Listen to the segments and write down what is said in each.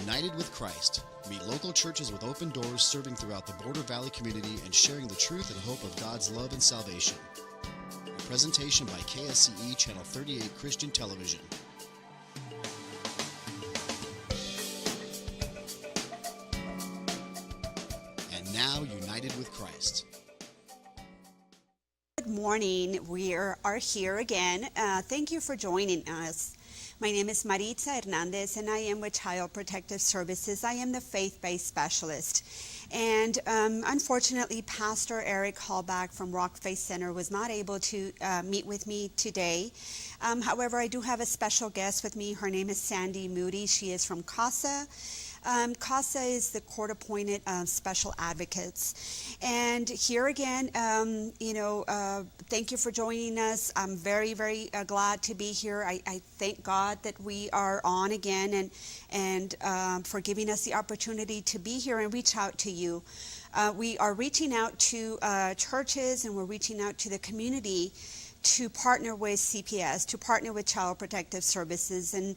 United with Christ. Meet local churches with open doors serving throughout the Border Valley community and sharing the truth and hope of God's love and salvation. A presentation by KSCE Channel 38 Christian Television. And now, United with Christ. Good morning. We are here again. Thank you for joining us. My name is Maritza Hernandez, and I am with Child Protective Services. I am the faith-based specialist. And unfortunately, Pastor Eric Hallback from Rock Faith Center was not able to meet with me today. However, I do have a special guest with me. Her name is Sandy Moody. She is from CASA. CASA is the court-appointed special advocates. And here again, thank you for joining us. I'm very, very glad to be here. I thank God that we are on again and for giving us the opportunity to be here and reach out to you. We are reaching out to churches, and we're reaching out to the community to partner with CPS, to partner with Child Protective Services, and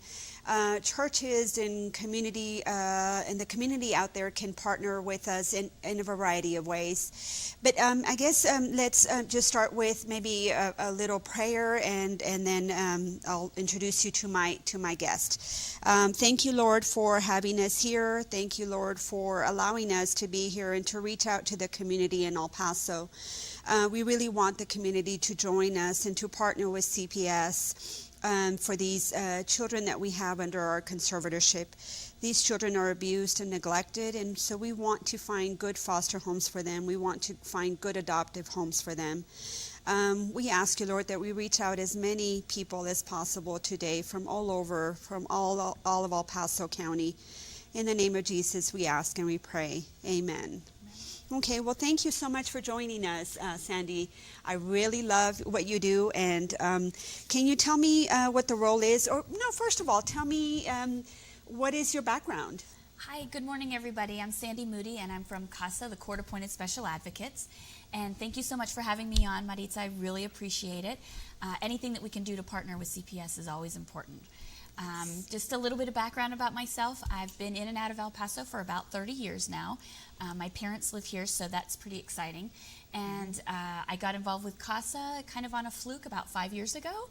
churches and community and the community out there can partner with us in a variety of ways. But I guess let's just start with maybe a little prayer, and then I'll introduce you to my guest. Thank you, Lord, for having us here. Thank you, Lord, for allowing us to be here and to reach out to the community in El Paso. We really want the community to join us and to partner with CPS for these children that we have under our conservatorship. These children are abused and neglected, and so we want to find good foster homes for them. We want to find good adoptive homes for them. We ask you, Lord, that we reach out as many people as possible today from all over, from all of El Paso County. In the name of Jesus, we ask and we pray. Amen. Okay, well, thank you so much for joining us, Sandy. I really love what you do, and can you tell me what the role is? Or, no, first of all, tell me what is your background? Hi, good morning, everybody. I'm Sandy Moody, and I'm from CASA, the Court-Appointed Special Advocates. And thank you so much for having me on, Maritza. I really appreciate it. Anything that we can do to partner with CPS is always important. Just a little bit of background about myself. I've been in and out of El Paso for about 30 years now. My parents live here, so that's pretty exciting. And I got involved with CASA kind of on a fluke about 5 years ago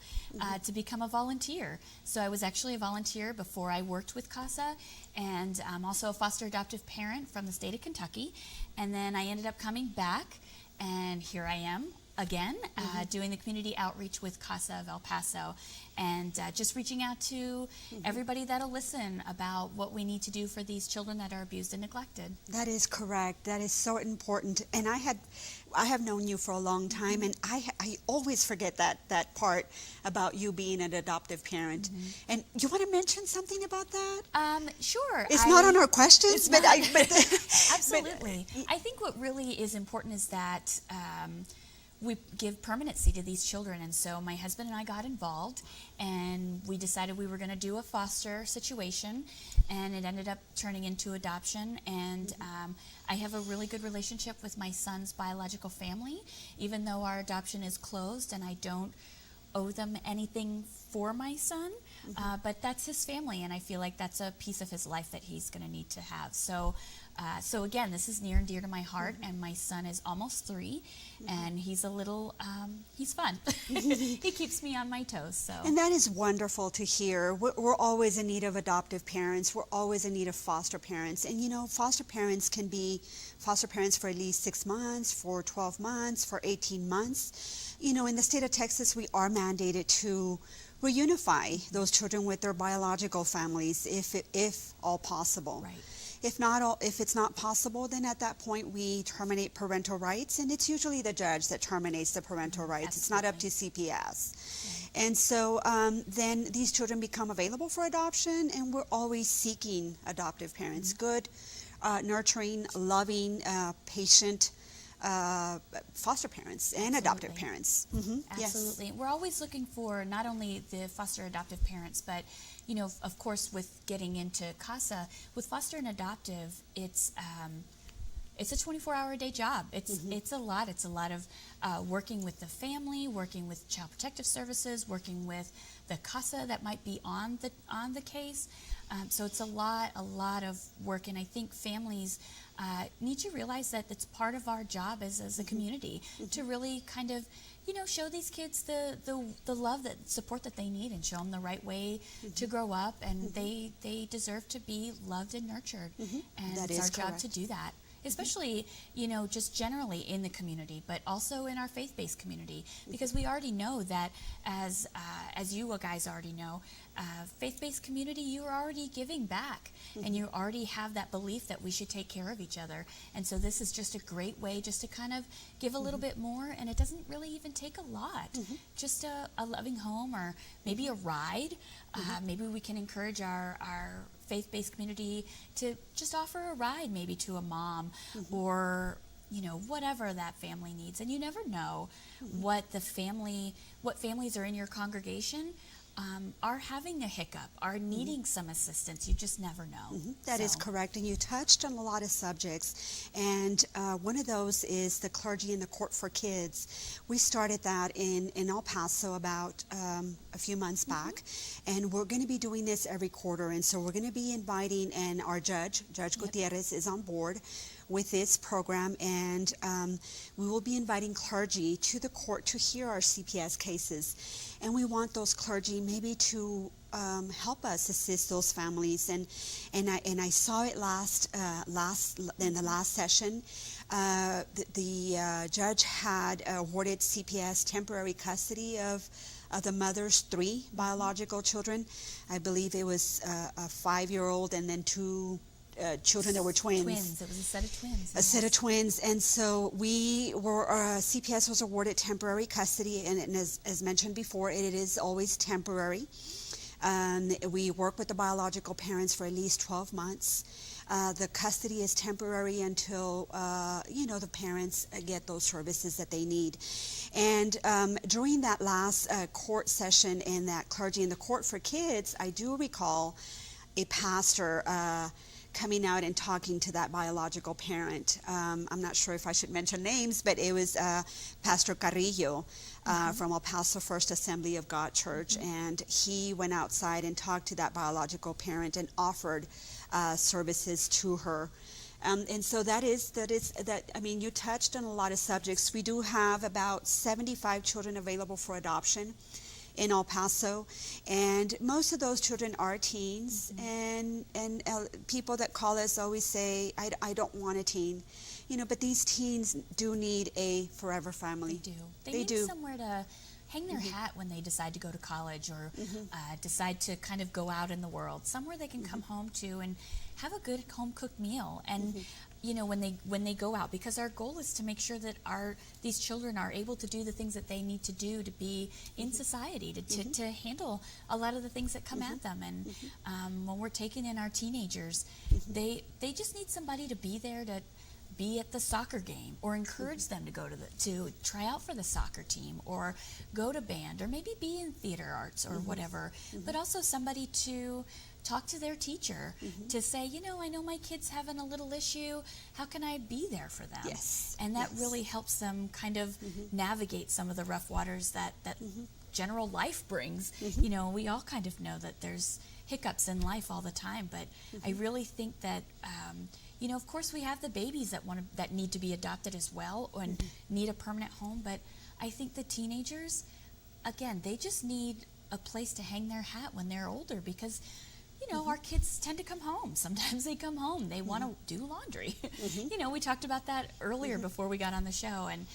to become a volunteer. So I was actually a volunteer before I worked with CASA, and I'm also a foster adoptive parent from the state of Kentucky. And then I ended up coming back, and here I am again, doing the community outreach with CASA of El Paso, and just reaching out to everybody that'll listen about what we need to do for these children that are abused and neglected. That is correct. That is so important. And I have known you for a long time, and I always forget that part about you being an adoptive parent. And you want to mention something about that? Sure. It's not on our questions, but absolutely. I think what really is important is that we give permanency to these children, and so my husband and I got involved, and we decided we were going to do a foster situation, and it ended up turning into adoption. And I have a really good relationship with my son's biological family, even though our adoption is closed, and I don't owe them anything for my son, but that's his family, and I feel like that's a piece of his life that he's going to need to have. So again, this is near and dear to my heart, and my son is almost 3, and he's a little, he's fun. He keeps me on my toes. So. And that is wonderful to hear. We're always in need of adoptive parents. We're always in need of foster parents. And you know, foster parents can be foster parents for at least 6 months, for 12 months, for 18 months. You know, in the state of Texas, we are mandated to reunify those children with their biological families, if all possible. Right. If it's not possible, then at that point we terminate parental rights, and it's usually the judge that terminates the parental rights. It's not up to CPS. Right. And so then these children become available for adoption, and we're always seeking adoptive parents, good, nurturing, loving, patient foster parents and adoptive parents. Absolutely. Yes. We're always looking for not only the foster adoptive parents, but you know, of course, with getting into CASA, with foster and adoptive, it's it's a 24-hour-a-day job. It's a lot. It's a lot of working with the family, working with Child Protective Services, working with the CASA that might be on the case. So it's a lot of work, and I think families need to realize that it's part of our job as a community to really kind of, show these kids the love, that support that they need, and show them the right way to grow up, and they deserve to be loved and nurtured, and That it's is our job correct. to do that. Especially, just generally in the community, but also in our faith-based community, because we already know that, as you guys already know, faith-based community, you're already giving back, and you already have that belief that we should take care of each other. And so this is just a great way just to kind of give a little bit more, and it doesn't really even take a lot. Just a loving home, or maybe a ride. Maybe we can encourage our faith-based community to just offer a ride maybe to a mom, or whatever that family needs. And you never know what families are in your congregation are having a hiccup, are needing some assistance. You just never know. That is correct, and you touched on a lot of subjects, and one of those is the clergy in the court for kids. We started that in El Paso about a few months back, and we're going to be doing this every quarter, and so we're going to be inviting, and our Judge Gutierrez is on board with this program, and we will be inviting clergy to the court to hear our CPS cases. And we want those clergy maybe to help us assist those families. And I saw it in the last session. The judge had awarded CPS temporary custody of the mother's 3 biological children. I believe it was a 5-year-old and then 2 children that were twins. It was a set of twins. A set of twins. And so we were, CPS was awarded temporary custody, and as mentioned before, it is always temporary. We work with the biological parents for at least 12 months. The custody is temporary until, the parents get those services that they need. And during that last court session in that clergy in the court for kids, I do recall a pastor coming out and talking to that biological parent. I'm not sure if I should mention names, but it was Pastor Carrillo from El Paso First Assembly of God Church, and he went outside and talked to that biological parent and offered services to her. And so that. I mean, you touched on a lot of subjects. We do have about 75 children available for adoption in El Paso, and most of those children are teens, and people that call us always say, I don't want a teen, but these teens do need a forever family. They need somewhere to hang their hat when they decide to go to college, or decide to kind of go out in the world, somewhere they can come home to and have a good home cooked meal. And when they go out, because our goal is to make sure that these children are able to do the things that they need to do to be in society, to handle a lot of the things that come at them. And when we're taking in our teenagers, they just need somebody to be there, to be at the soccer game, or encourage them to go to try out for the soccer team, or go to band, or maybe be in theater arts or whatever. But also somebody to talk to their teacher, to say, I know my kid's having a little issue. How can I be there for them? Yes. And that really helps them kind of navigate some of the rough waters that general life brings. We all kind of know that there's hiccups in life all the time, but I really think that of course we have the babies that need to be adopted as well, and need a permanent home. But I think the teenagers, again, they just need a place to hang their hat when they're older, because our kids tend to come home. Sometimes they come home, they want to do laundry. We talked about that earlier before we got on the show, and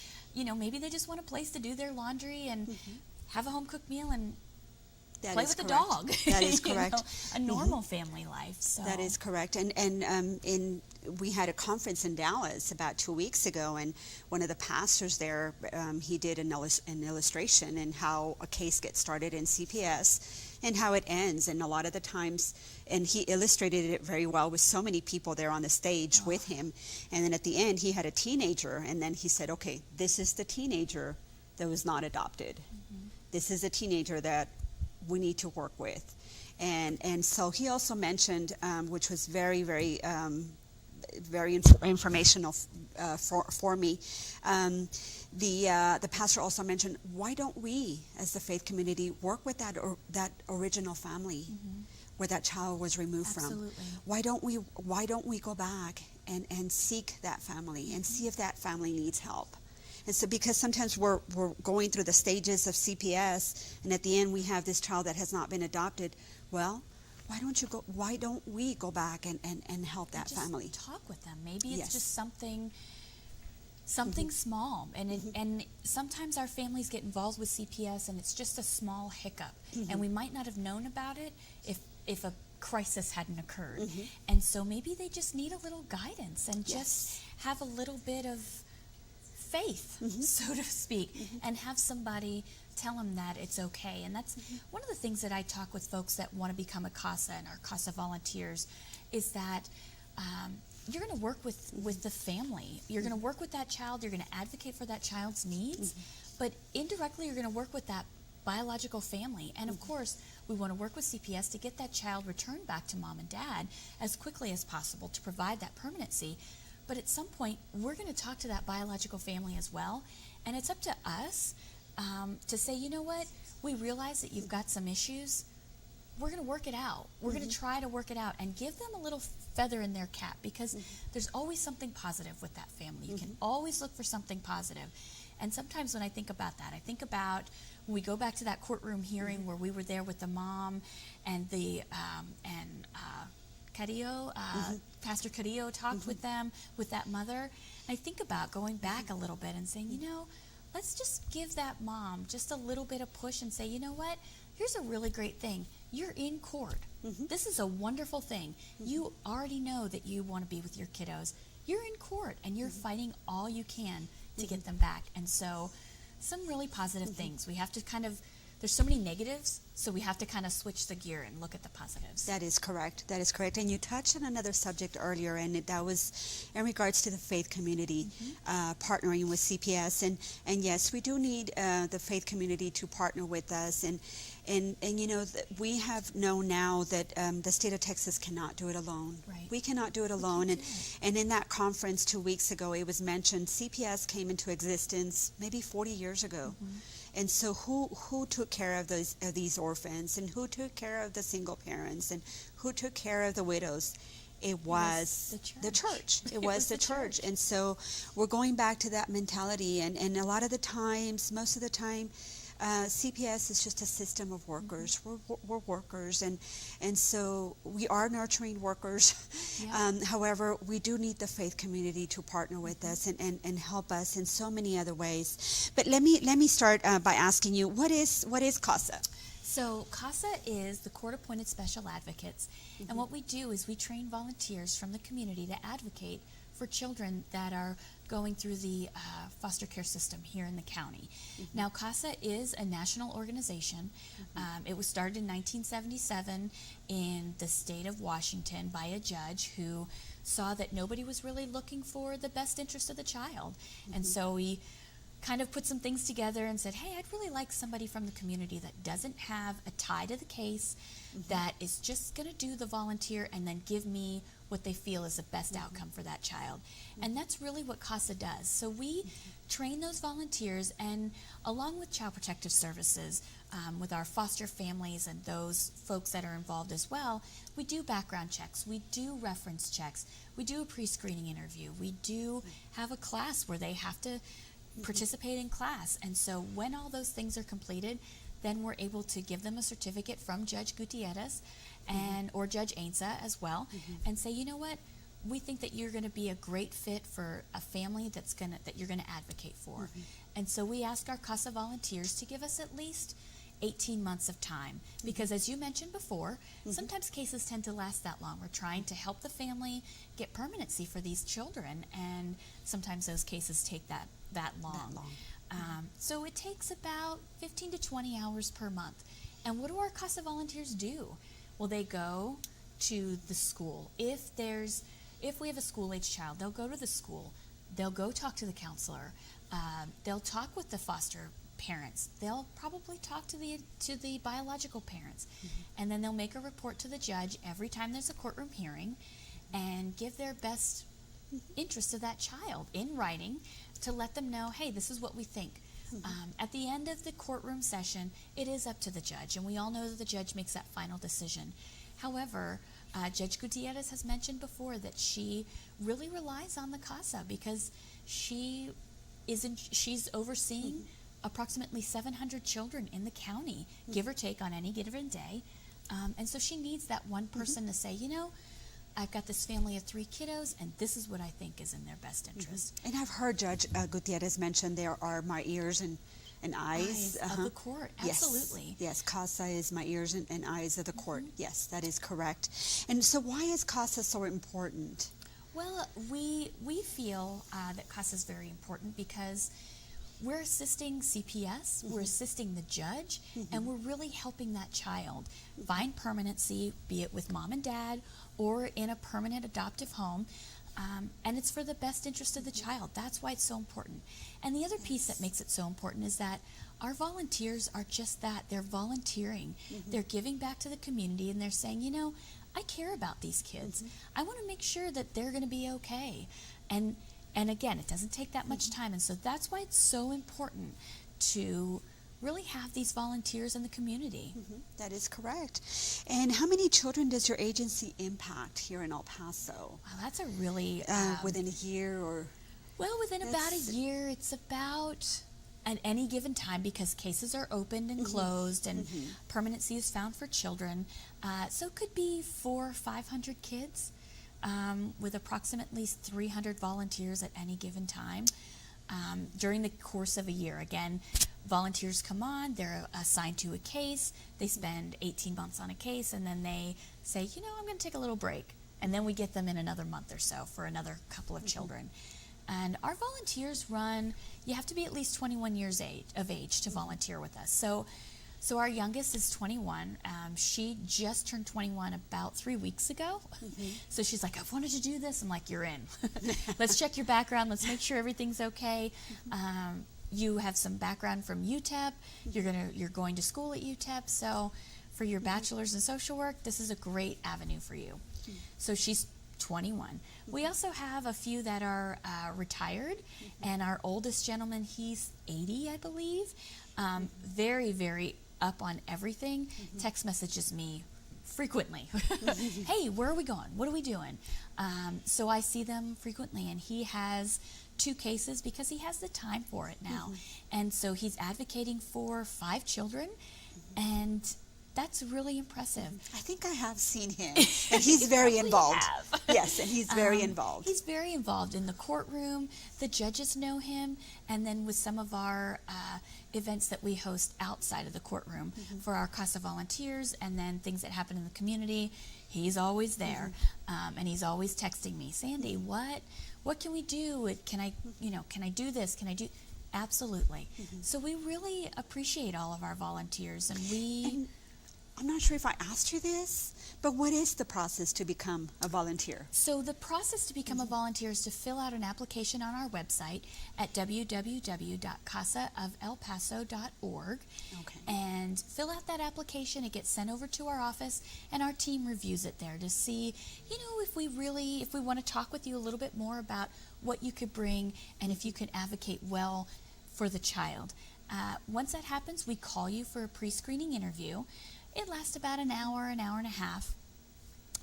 maybe they just want a place to do their laundry and have a home cooked meal and play with the dog. That is correct. A normal family life. So. That is correct. And we had a conference in Dallas about 2 weeks ago, and one of the pastors there, he did an illustration in how a case gets started in CPS and how it ends. And a lot of the times, and he illustrated it very well with so many people there on the stage with him. And then at the end, he had a teenager, and then he said, okay, this is the teenager that was not adopted. This is a teenager that we need to work with. And so he also mentioned, which was very, very very informational for me. The pastor also mentioned, why don't we, as the faith community, work with that original family where that child was removed Absolutely. from? Why don't we go back and seek that family and see if that family needs help? And so, because sometimes we're going through the stages of CPS, and at the end we have this child that has not been adopted. Well, why don't we go back and help that just family? Talk with them. Maybe it's Yes. just something small, and sometimes our families get involved with CPS, and it's just a small hiccup, and we might not have known about it if a crisis hadn't occurred. And so maybe they just need a little guidance and just have a little bit of faith, so to speak, and have somebody tell them that it's okay. And that's one of the things that I talk with folks that want to become a CASA and our CASA volunteers is that you're going to work with the family. You're going to work with that child. You're going to advocate for that child's needs, but indirectly you're going to work with that biological family. And of course, we want to work with CPS to get that child returned back to mom and dad as quickly as possible to provide that permanency. But at some point, we're going to talk to that biological family as well. And it's up to us to say, you know what, we realize that you've got some issues. We're going to work it out. We're going to try to work it out and give them a little feather in their cap, because there's always something positive with that family. You can always look for something positive. And sometimes when I think about that, I think about when we go back to that courtroom hearing where we were there with the mom and the Carrillo, Pastor Carrillo talked with them, with that mother. I think about going back a little bit and saying, you know, let's just give that mom just a little bit of push and say, you know what, here's a really great thing. You're in court. This is a wonderful thing. You already know that you want to be with your kiddos. You're in court and you're fighting all you can to get them back. And so some really positive things. We have to there's so many negatives, so we have to kind of switch the gear and look at the positives. That is correct. That is correct. And you touched on another subject earlier, and that was in regards to the faith community partnering with CPS. And yes, we do need the faith community to partner with us. And you know, we have known now that the state of Texas cannot do it alone. Right. We cannot do it alone. And in that conference 2 weeks ago, it was mentioned CPS came into existence maybe 40 years ago. And so who took care of these orphans, and who took care of the single parents, and who took care of the widows? It was the church. It was the church. And so we're going back to that mentality. And a lot of the times, most of the time, CPS is just a system of workers. We're workers, and so we are nurturing workers. However, we do need the faith community to partner with us and help us in so many other ways. But let me start by asking you, what is CASA? So CASA is the Court-Appointed Special Advocates, and what we do is we train volunteers from the community to advocate for children that are going through the foster care system here in the county. Now, CASA is a national organization. It was started in 1977 in the state of Washington by a judge who saw that nobody was really looking for the best interest of the child. And so he kind of put some things together and said, hey, I'd really like somebody from the community that doesn't have a tie to the case, that is just going to do the volunteer and then give me what they feel is the best outcome for that child. And that's really what CASA does. So we train those volunteers, and along with Child Protective Services, with our foster families and those folks that are involved as well, we do background checks, we do reference checks, we do a pre-screening interview, we do have a class where they have to participate in class. And so when all those things are completed, then we're able to give them a certificate from Judge Gutierrez or Judge Ainsa as well, and say, you know what, we think that you're going to be a great fit for a family that you're going to advocate for. And so we ask our CASA volunteers to give us at least 18 months of time, because as you mentioned before, sometimes cases tend to last that long. We're trying to help the family get permanency for these children, and sometimes those cases take that long. So it takes about 15 to 20 hours per month. And what do our CASA volunteers do? Well, they go to the school. If we have a school-age child, they'll go to the school. They'll go talk to the counselor. They'll talk with the foster parents. They'll probably talk to the biological parents. And then they'll make a report to the judge every time there's a courtroom hearing and give their best interest of that child in writing to let them know, hey, this is what we think. At the end of the courtroom session, it is up to the judge, and we all know that the judge makes that final decision. However, Judge Gutierrez has mentioned before that she really relies on the CASA because she's overseeing approximately 700 children in the county, give or take on any given day. And so she needs that one person to say, I've got this family of 3 kiddos, and this is what I think is in their best interest. And I've heard Judge Gutierrez mention there are my ears and eyes of the court. Absolutely. Yes, CASA is my ears and eyes of the court. Yes, that is correct. And so why is CASA so important? Well, we feel that CASA is very important because we're assisting CPS, we're assisting the judge, and we're really helping that child find permanency, be it with mom and dad or in a permanent adoptive home. And it's for the best interest of the child. That's why it's so important. And the other piece that makes it so important is that our volunteers are just that. They're volunteering. They're giving back to the community, and they're saying, I care about these kids. I want to make sure that they're going to be okay. And again, it doesn't take that much time. And so that's why it's so important to really have these volunteers in the community. That is correct. And how many children does your agency impact here in El Paso? Well, that's a really... within a year or... Well, within about a year, it's about at any given time because cases are opened and closed and permanency is found for children. So it could be 400 or 500 kids with approximately 300 volunteers at any given time during the course of a year. Again, volunteers come on, they're assigned to a case, they spend 18 months on a case, and then they say, I'm going to take a little break. And then we get them in another month or so for another couple of children. And our volunteers you have to be at least 21 years of age to volunteer with us. So our youngest is 21. She just turned 21 about 3 weeks ago. So she's like, I've wanted to do this. I'm like, you're in. Let's check your background. Let's make sure everything's okay. You have some background from UTEP. You're going to school at UTEP. So for your bachelor's in social work, this is a great avenue for you. So she's 21. We also have a few that are retired, and our oldest gentleman, he's 80, I believe. Very, very up on everything. Text messages me frequently. Hey, where are we going? What are we doing? So I see them frequently, and he has 2 cases because he has the time for it now. And so he's advocating for 5 children, and that's really impressive. I think I have seen him, and he's very involved. Yes, and he's very involved. He's very involved in the courtroom. The judges know him, and then with some of our events that we host outside of the courtroom for our CASA volunteers, and then things that happen in the community, he's always there, and he's always texting me, Sandy, what can we do? Can I do this? Can I do? Absolutely. So we really appreciate all of our volunteers, and I'm not sure if I asked you this, but what is the process to become a volunteer? So the process to become a volunteer is to fill out an application on our website at www.casaofelpaso.org. Okay. And fill out that application. It gets sent over to our office, and our team reviews it there to see, if we want to talk with you a little bit more about what you could bring and if you can advocate well for the child. Once that happens, we call you for a pre-screening interview. It lasts about an hour and a half.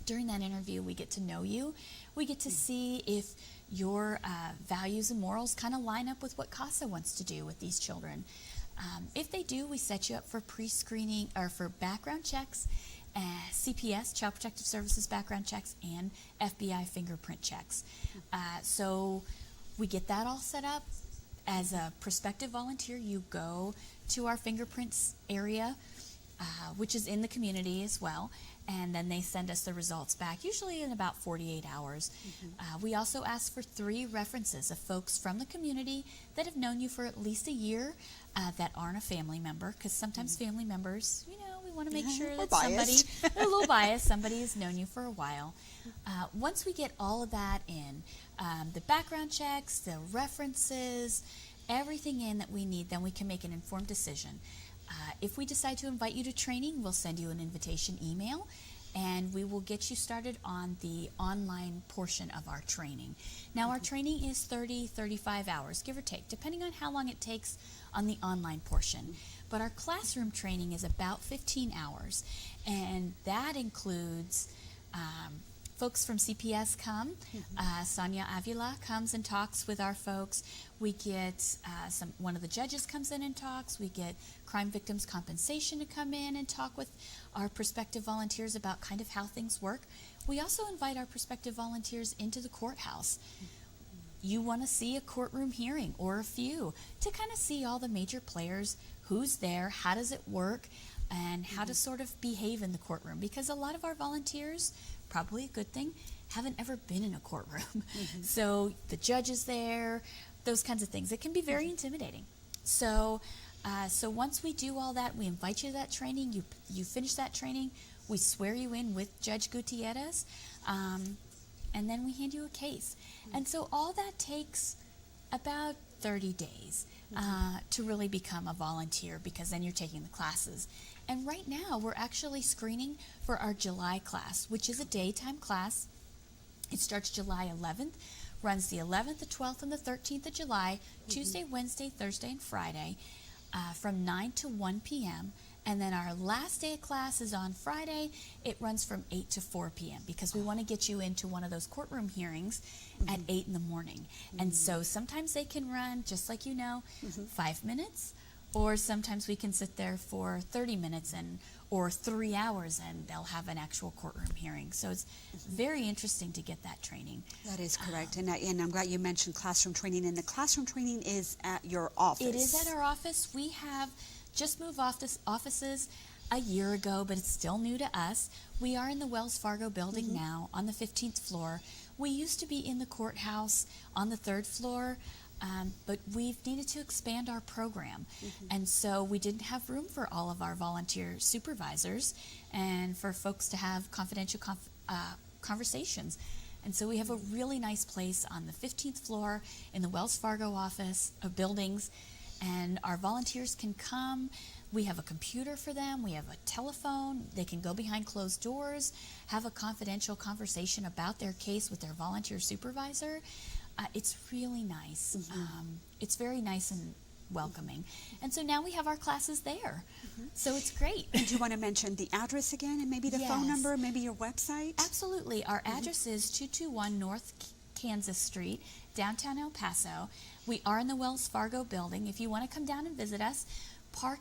During that interview, we get to know you. We get to see if your values and morals kind of line up with what CASA wants to do with these children. If they do, we set you up for pre-screening or for background checks, CPS, Child Protective Services background checks, and FBI fingerprint checks. So we get that all set up. As a prospective volunteer, you go to our fingerprints area, which is in the community as well, and then they send us the results back, usually in about 48 hours. We also ask for 3 references of folks from the community that have known you for at least a year that aren't a family member, because sometimes family members, we want to make sure that somebody, they're a little biased, somebody has known you for a while. Once we get all of that in, the background checks, the references, everything in that we need, then we can make an informed decision. If we decide to invite you to training, we'll send you an invitation email, and we will get you started on the online portion of our training. Now, our training is 35 hours, give or take, depending on how long it takes on the online portion. But our classroom training is about 15 hours, and that includes folks from CPS come. Sonia Avila comes and talks with our folks. We get one of the judges comes in and talks. We get crime victims compensation to come in and talk with our prospective volunteers about kind of how things work. We also invite our prospective volunteers into the courthouse. You want to see a courtroom hearing or a few to kind of see all the major players, who's there, how does it work, and how to sort of behave in the courtroom. Because a lot of our volunteers, probably a good thing, haven't ever been in a courtroom. So the judge is there, those kinds of things. It can be very intimidating. So once we do all that, we invite you to that training. You finish that training, we swear you in with Judge Gutierrez, and then we hand you a case. And so all that takes about 30 days to really become a volunteer, because then you're taking the classes. And right now we're actually screening for our July class, which is a daytime class. It starts July 11th, runs the 11th, the 12th, and the 13th of July, Tuesday, Wednesday, Thursday, and Friday, from 9 to 1 p.m. And then our last day of class is on Friday. It runs from 8 to 4 p.m. because we want to get you into one of those courtroom hearings at 8 in the morning. And so sometimes they can run, just like 5 minutes, or sometimes we can sit there for 30 minutes or 3 hours, and they'll have an actual courtroom hearing. So it's very interesting to get that training. That is correct. And I'm glad you mentioned classroom training. And the classroom training is at your office. It is at our office. We have just moved offices a year ago, but it's still new to us. We are in the Wells Fargo building now on the 15th floor. We used to be in the courthouse on the 3rd floor, but we've needed to expand our program. And so we didn't have room for all of our volunteer supervisors and for folks to have confidential conversations. And so we have a really nice place on the 15th floor in the Wells Fargo office of buildings, and our volunteers can come. We have a computer for them. We have a telephone. They can go behind closed doors, have a confidential conversation about their case with their volunteer supervisor. It's really nice. It's very nice and welcoming. And so now we have our classes there. So it's great. And do you want to mention the address again, and maybe the phone number, maybe your website? Absolutely. Our address is 221 North Kansas Street, downtown El Paso. We are in the Wells Fargo building. If you want to come down and visit us, park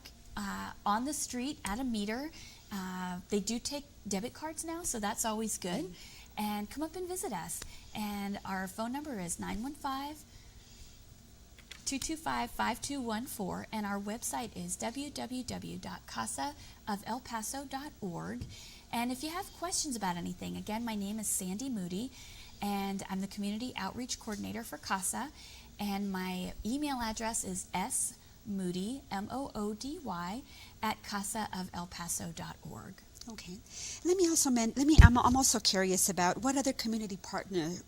on the street at a meter. They do take debit cards now, so that's always good. And come up and visit us. And our phone number is 915-225-5214, and our website is www.casaofelpaso.org. And if you have questions about anything, again, my name is Sandy Moody, and I'm the Community Outreach Coordinator for CASA, and my email address is smoody, Moody, at casaofelpaso.org. Okay. I'm also curious about what other community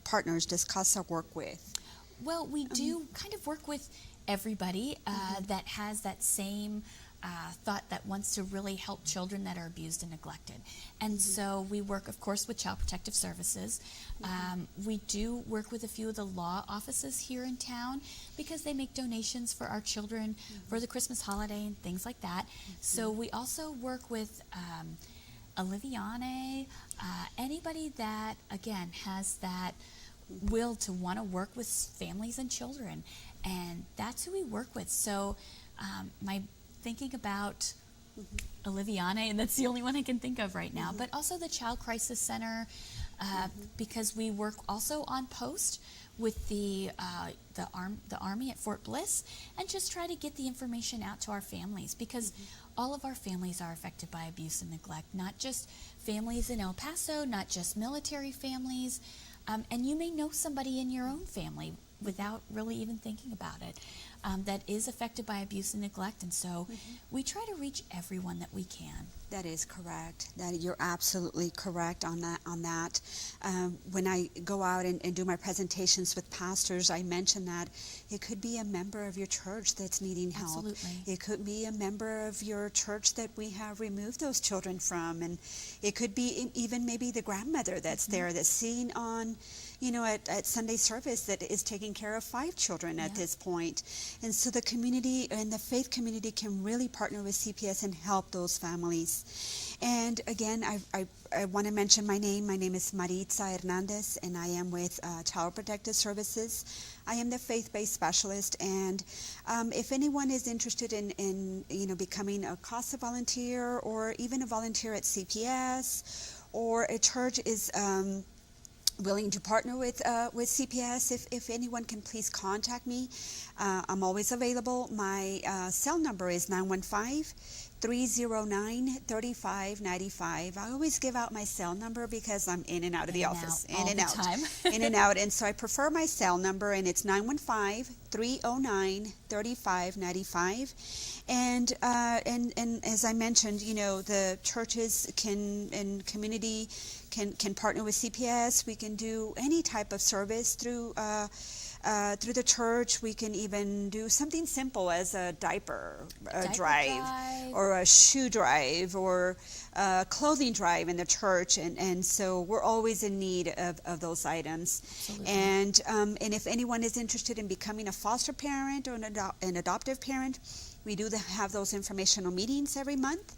partners does CASA work with? Well, we do kind of work with everybody that has that same thought that wants to really help children that are abused and neglected. And so we work, of course, with Child Protective Services. We do work with a few of the law offices here in town because they make donations for our children for the Christmas holiday and things like that. So we also work with Oliviane, anybody that, again, has that will to want to work with families and children. And that's who we work with. So my thinking about Oliviane, and that's the only one I can think of right now, but also the Child Crisis Center, because we work also on post with the Army at Fort Bliss, and just try to get the information out to our families, because all of our families are affected by abuse and neglect, not just families in El Paso, not just military families, and you may know somebody in your own family without really even thinking about it. that is affected by abuse and neglect. And so we try to reach everyone that we can. That is correct. That you're absolutely correct on that. When I go out and do my presentations with pastors, I mention that it could be a member of your church that's needing help. Absolutely. It could be a member of your church that we have removed those children from, and it could be even maybe the grandmother that's there that's seen on, at Sunday service that is taking care of 5 children at this point. And so the community and the faith community can really partner with CPS and help those families. And again, I want to mention my name. My name is Maritza Hernandez, and I am with Child Protective Services. I am the faith-based specialist, and if anyone is interested in becoming a CASA volunteer or even a volunteer at CPS, or a church is willing to partner with CPS, if anyone can please contact me. I'm always available. My cell number is 915-309-3595. I always give out my cell number because I'm in and out of the office. In and out. In and out. And so I prefer my cell number, and it's 915-309-3595. And as I mentioned, the churches and community can partner with CPS. We can do any type of service through the church. We can even do something simple as a diaper drive, or a shoe drive, or a clothing drive in the church. And so we're always in need of those items. Absolutely. And if anyone is interested in becoming a foster parent or an adoptive parent, we do have those informational meetings every month.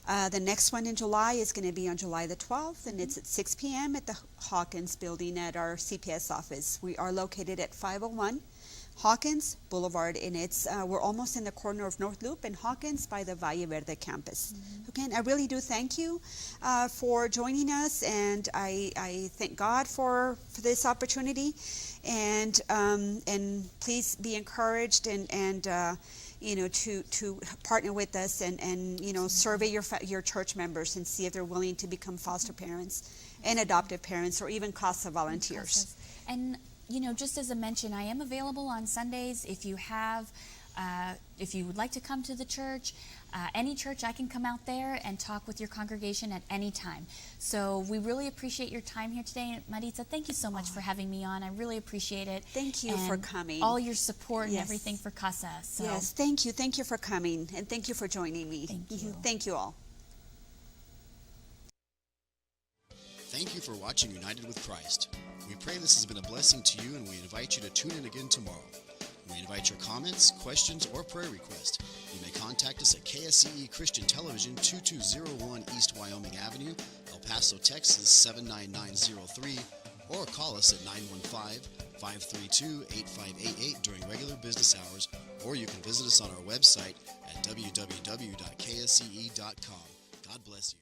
The next one in July is going to be on July the 12th, and it's at 6 p.m. at the Hawkins building at our CPS office. We are located at 501 Hawkins Boulevard, and we're almost in the corner of North Loop and Hawkins by the Valle Verde campus. Okay, I really do thank you for joining us, and I thank God for this opportunity, and please be encouraged and to partner with us and survey your church members and see if they're willing to become foster parents and adoptive parents, or even CASA volunteers. And just as a mention, I am available on Sundays. If you would like to come to the church, any church, I can come out there and talk with your congregation at any time. So we really appreciate your time here today. Maritza, thank you so much for having me on. I really appreciate it. Thank you for coming. All your support and everything for CASA. So. Yes, thank you. Thank you for coming, and thank you for joining me. Thank you. Thank you all. Thank you for watching United with Christ. We pray this has been a blessing to you, and we invite you to tune in again tomorrow. We invite your comments, questions, or prayer requests. You may contact us at KSCE Christian Television, 2201 East Wyoming Avenue, El Paso, Texas 79903, or call us at 915-532-8588 during regular business hours, or you can visit us on our website at www.ksce.com. God bless you.